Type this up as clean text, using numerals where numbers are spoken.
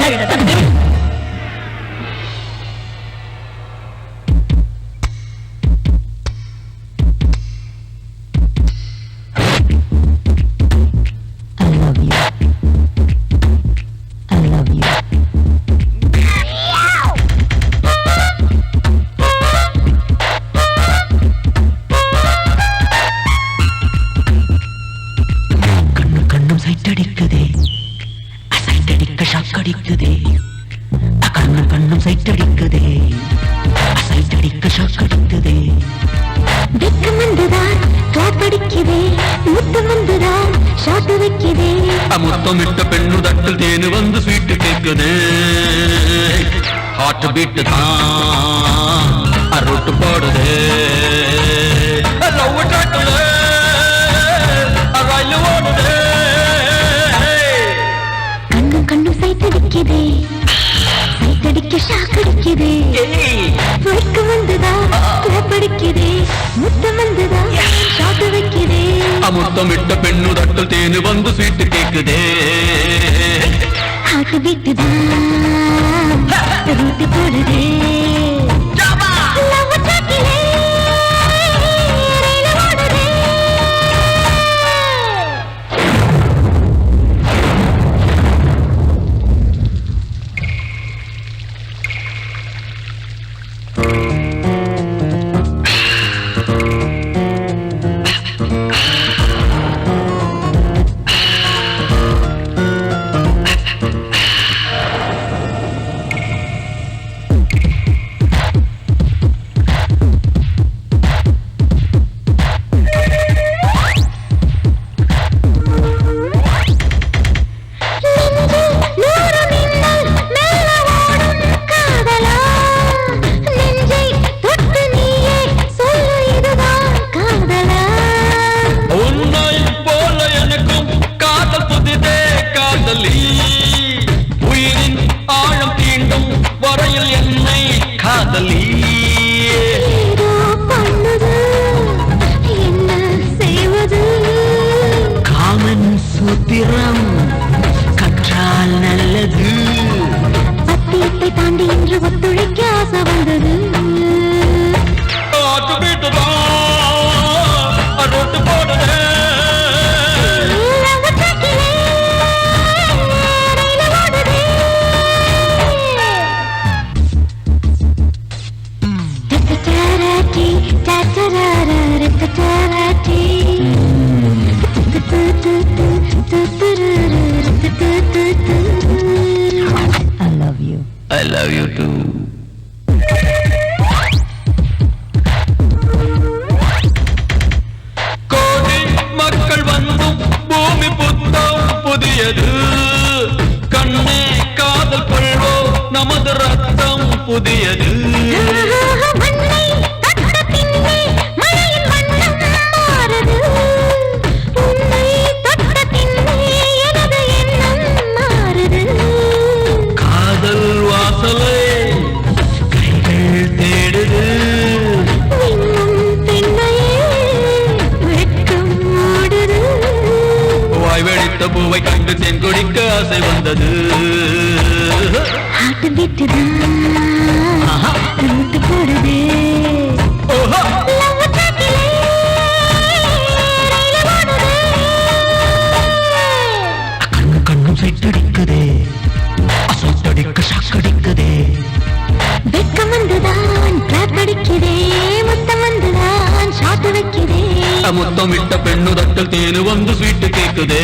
கழுத தம்பி. முத்தமிட்ட பெண்ணு தட்டில் தேனு வந்து ஸ்வீட்டு கேக்குதே ஹார்ட் பீட் தான் அருட்டு போடுதே லவ் ட்ராக்ல ரயில் ஓடுதே கண்ணும் கண்ணும் சைத்தடிக்குதே சைத்தடிக்க ஷாக் அடிக்குதே வெட்கம் வந்துதா கிளப்படிக்குதே முத்தம் வந்துதா ஷாக் வைக்குதே முத்தமிட்ட பெண்ணு தட்டில் தேனு வந்து ஸ்வீட்டு கேக்குதே ஹார்ட் பீட் தான் ரூட் போடுதே லவ் ட்ராக்ல ரயில் ஓடுதே உயிரின் ஆழம் தீண்டும் வரையில் என்னை காதலி என்ன செய்வது காமன் சூத்திரம் கற்றால் நல்லது சத்தியத்தை தாண்டி இன்று ஒத்துழைக்க ஆசை வந்தது ரோட்டு போடுது I love you too. கோடி மக்கள் வந்தும் பூமி புத்தம் புதியது கண்ணே காதல் கொள்வோ நமது ரத்தம் புதியது பூவை கண்டு தென் குடிக்க ஆசை வந்தது போடுதே கண்ணு கண்ணும் சைட்டடிக்குதே அசைட்டடிக்க ஷாக்கடிக்குதே வெட்கம் வந்துதான் கிளாப் அடிக்குதே முத்தம் வந்துதான் ஷாட் வைக்குதே முத்தமிட்ட பெண்ணு தட்டில் தேனு வந்து ஸ்வீட்டு கேக்குதே